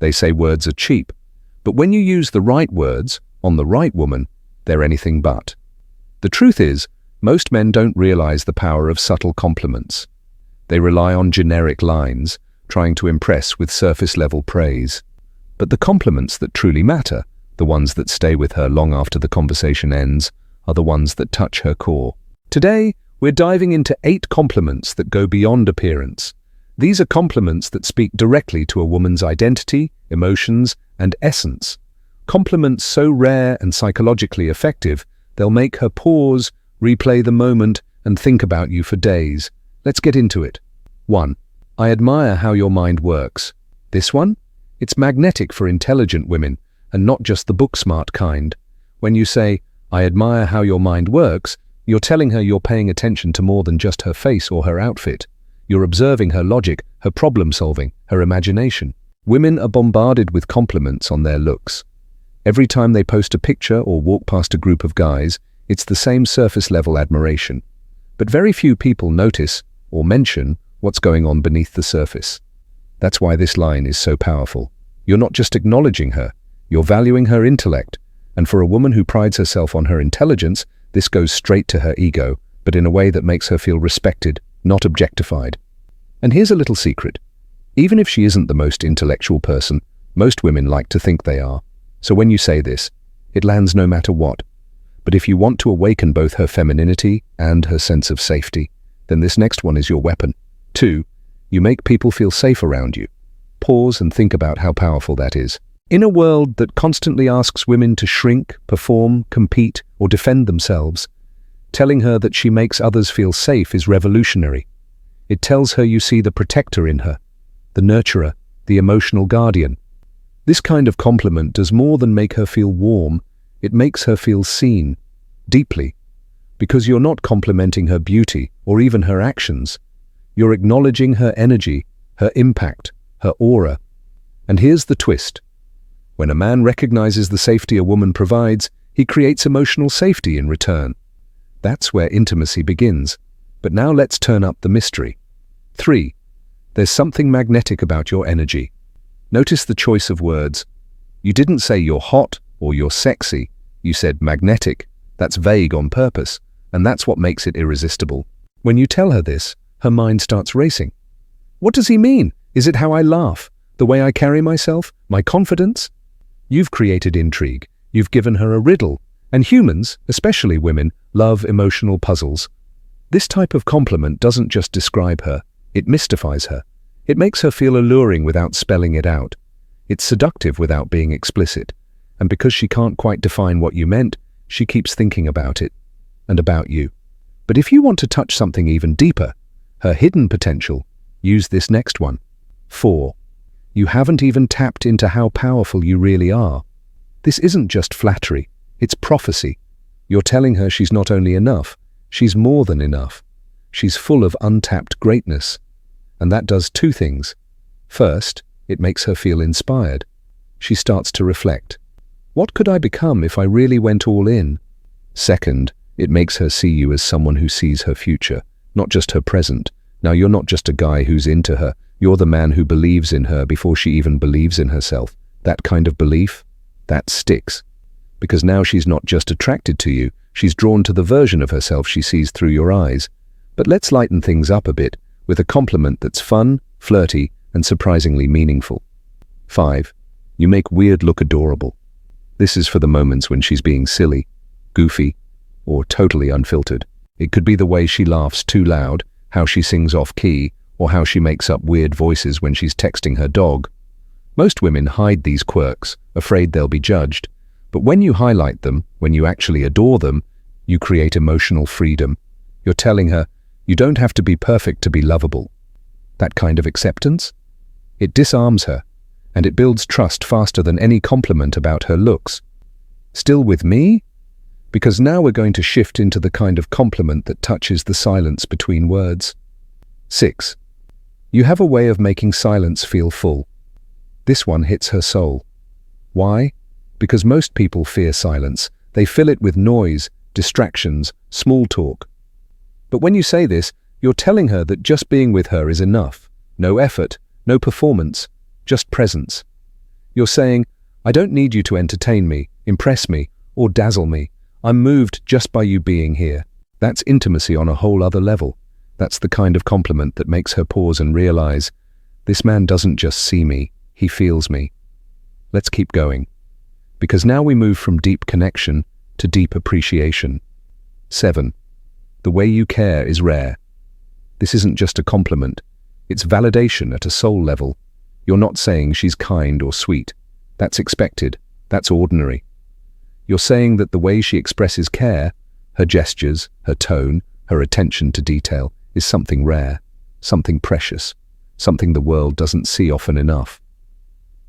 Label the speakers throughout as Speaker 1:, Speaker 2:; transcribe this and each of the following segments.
Speaker 1: They say words are cheap. But when you use the right words, on the right woman, they're anything but. The truth is, most men don't realize the power of subtle compliments. They rely on generic lines, trying to impress with surface-level praise. But the compliments that truly matter, the ones that stay with her long after the conversation ends, are the ones that touch her core. Today, we're diving into 8 compliments that go beyond appearance. These are compliments that speak directly to a woman's identity, emotions, and essence. Compliments so rare and psychologically effective, they'll make her pause, replay the moment, and think about you for days. Let's get into it. 1. I admire how your mind works. This one? It's magnetic for intelligent women, and not just the book-smart kind. When you say, I admire how your mind works, you're telling her you're paying attention to more than just her face or her outfit. You're observing her logic, her problem-solving, her imagination. Women are bombarded with compliments on their looks. Every time they post a picture or walk past a group of guys, it's the same surface-level admiration. But very few people notice or mention what's going on beneath the surface. That's why this line is so powerful. You're not just acknowledging her, you're valuing her intellect. And for a woman who prides herself on her intelligence, this goes straight to her ego, but in a way that makes her feel respected, not objectified. And here's a little secret. Even if she isn't the most intellectual person, most women like to think they are. So when you say this, it lands no matter what. But if you want to awaken both her femininity and her sense of safety, then this next one is your weapon. 2. You make people feel safe around you. Pause and think about how powerful that is. In a world that constantly asks women to shrink, perform, compete, or defend themselves, telling her that she makes others feel safe is revolutionary. It tells her you see the protector in her, the nurturer, the emotional guardian. This kind of compliment does more than make her feel warm, it makes her feel seen, deeply. Because you're not complimenting her beauty or even her actions. You're acknowledging her energy, her impact, her aura. And here's the twist. When a man recognizes the safety a woman provides, he creates emotional safety in return. That's where intimacy begins. But now let's turn up the mystery. 3. There's something magnetic about your energy. Notice the choice of words. You didn't say you're hot or you're sexy. You said magnetic. That's vague on purpose, and that's what makes it irresistible. When you tell her this, her mind starts racing. What does he mean? Is it how I laugh? The way I carry myself? My confidence? You've created intrigue. You've given her a riddle. And humans, especially women, love emotional puzzles. This type of compliment doesn't just describe her, it mystifies her. It makes her feel alluring without spelling it out. It's seductive without being explicit. And because she can't quite define what you meant, she keeps thinking about it and about you. But if you want to touch something even deeper, her hidden potential, use this next one. 4. You haven't even tapped into how powerful you really are. This isn't just flattery, it's prophecy. You're telling her she's not only enough, she's more than enough. She's full of untapped greatness. And that does 2 things. First, it makes her feel inspired. She starts to reflect. What could I become if I really went all in? Second, it makes her see you as someone who sees her future, not just her present. Now you're not just a guy who's into her, you're the man who believes in her before she even believes in herself. That kind of belief, that sticks. Because now she's not just attracted to you, she's drawn to the version of herself she sees through your eyes. But let's lighten things up a bit with a compliment that's fun, flirty, and surprisingly meaningful. 5. You make weird look adorable. This is for the moments when she's being silly, goofy, or totally unfiltered. It could be the way she laughs too loud, how she sings off-key, or how she makes up weird voices when she's texting her dog. Most women hide these quirks, afraid they'll be judged. But when you highlight them, when you actually adore them, you create emotional freedom. You're telling her, you don't have to be perfect to be lovable. That kind of acceptance? It disarms her, and it builds trust faster than any compliment about her looks. Still with me? Because now we're going to shift into the kind of compliment that touches the silence between words. 6. You have a way of making silence feel full. This one hits her soul. Why? Because most people fear silence. They fill it with noise, distractions, small talk. But when you say this, you're telling her that just being with her is enough. No effort, no performance, just presence. You're saying, I don't need you to entertain me, impress me, or dazzle me. I'm moved just by you being here. That's intimacy on a whole other level. That's the kind of compliment that makes her pause and realize, this man doesn't just see me, he feels me. Let's keep going. Because now we move from deep connection to deep appreciation. 7. The way you care is rare. This isn't just a compliment. It's validation at a soul level. You're not saying she's kind or sweet. That's expected. That's ordinary. You're saying that the way she expresses care, her gestures, her tone, her attention to detail, is something rare, something precious, something the world doesn't see often enough.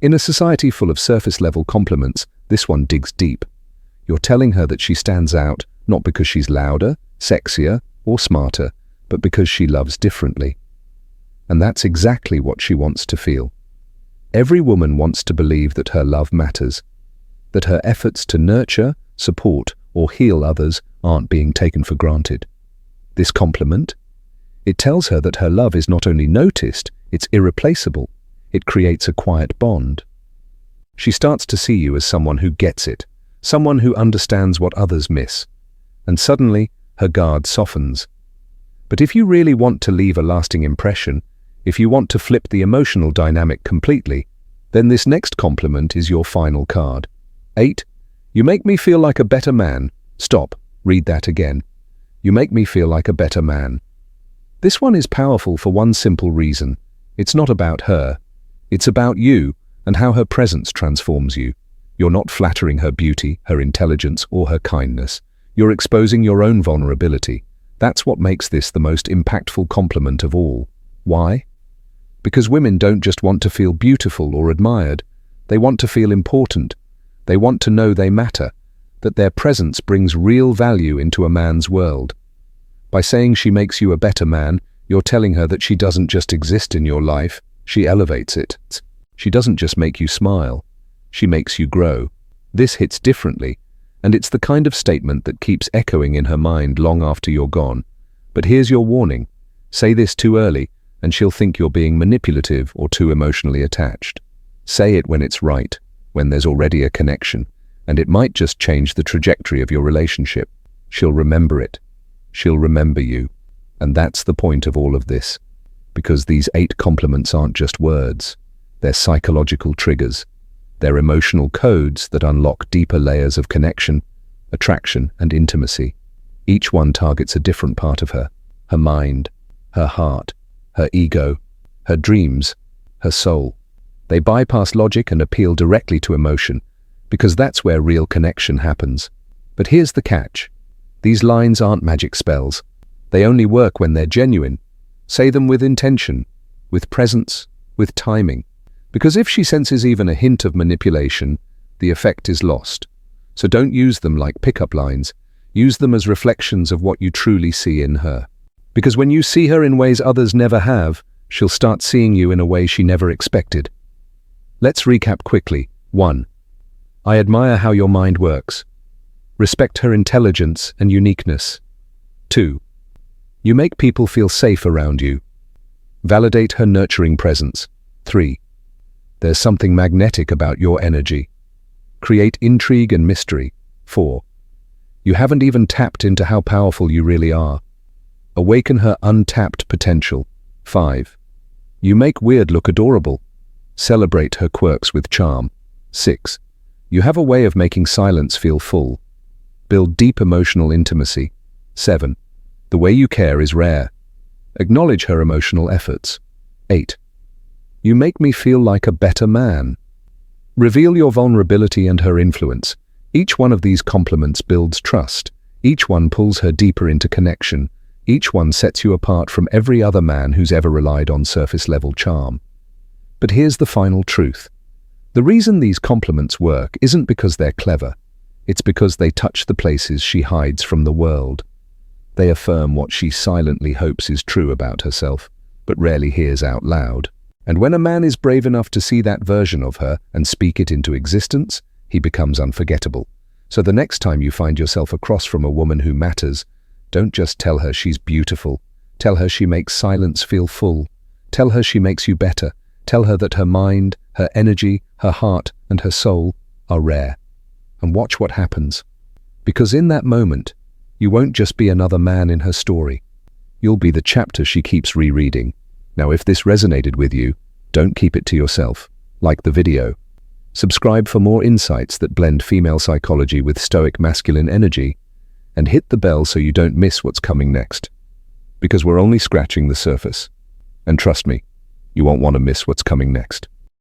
Speaker 1: In a society full of surface-level compliments, this one digs deep. You're telling her that she stands out not because she's louder, sexier, or smarter, but because she loves differently. And that's exactly what she wants to feel. Every woman wants to believe that her love matters, that her efforts to nurture, support, or heal others aren't being taken for granted. This compliment? It tells her that her love is not only noticed, it's irreplaceable. It creates a quiet bond. She starts to see you as someone who gets it, someone who understands what others miss. And suddenly, her guard softens. But if you really want to leave a lasting impression, if you want to flip the emotional dynamic completely, then this next compliment is your final card. 8. You make me feel like a better man. Stop. Read that again. You make me feel like a better man. This one is powerful for one simple reason. It's not about her. It's about you and how her presence transforms you. You're not flattering her beauty, her intelligence, or her kindness. You're exposing your own vulnerability. That's what makes this the most impactful compliment of all. Why? Because women don't just want to feel beautiful or admired. They want to feel important. They want to know they matter, that their presence brings real value into a man's world. By saying she makes you a better man, you're telling her that she doesn't just exist in your life, she elevates it. She doesn't just make you smile, she makes you grow. This hits differently, and it's the kind of statement that keeps echoing in her mind long after you're gone. But here's your warning. Say this too early, and she'll think you're being manipulative or too emotionally attached. Say it when it's right, when there's already a connection, and it might just change the trajectory of your relationship. She'll remember it. She'll remember you. And that's the point of all of this. Because these 8 compliments aren't just words. They're psychological triggers. They're emotional codes that unlock deeper layers of connection, attraction, and intimacy. Each one targets a different part of her mind, her heart, her ego, her dreams, her soul. They bypass logic and appeal directly to emotion, because that's where real connection happens. But here's the catch. These lines aren't magic spells. They only work when they're genuine. Say them with intention, with presence, with timing. Because if she senses even a hint of manipulation, the effect is lost. So don't use them like pickup lines. Use them as reflections of what you truly see in her. Because when you see her in ways others never have, she'll start seeing you in a way she never expected. Let's recap quickly. 1. I admire how your mind works. Respect her intelligence and uniqueness. 2. You make people feel safe around you. Validate her nurturing presence. 3. There's something magnetic about your energy. Create intrigue and mystery. 4. You haven't even tapped into how powerful you really are. Awaken her untapped potential. 5. You make weird look adorable. Celebrate her quirks with charm. 6. You have a way of making silence feel full. Build deep emotional intimacy. 7. The way you care is rare. Acknowledge her emotional efforts. 8. You make me feel like a better man. Reveal your vulnerability and her influence. Each one of these compliments builds trust. Each one pulls her deeper into connection. Each one sets you apart from every other man who's ever relied on surface-level charm. But here's the final truth. The reason these compliments work isn't because they're clever. It's because they touch the places she hides from the world. They affirm what she silently hopes is true about herself, but rarely hears out loud. And when a man is brave enough to see that version of her and speak it into existence, he becomes unforgettable. So the next time you find yourself across from a woman who matters, don't just tell her she's beautiful. Tell her she makes silence feel full. Tell her she makes you better. Tell her that her mind, her energy, her heart, and her soul are rare. And watch what happens. Because in that moment, you won't just be another man in her story. You'll be the chapter she keeps rereading. Now, if this resonated with you, don't keep it to yourself. Like the video. Subscribe for more insights that blend female psychology with stoic masculine energy, and hit the bell so you don't miss what's coming next. Because we're only scratching the surface. And trust me, you won't want to miss what's coming next.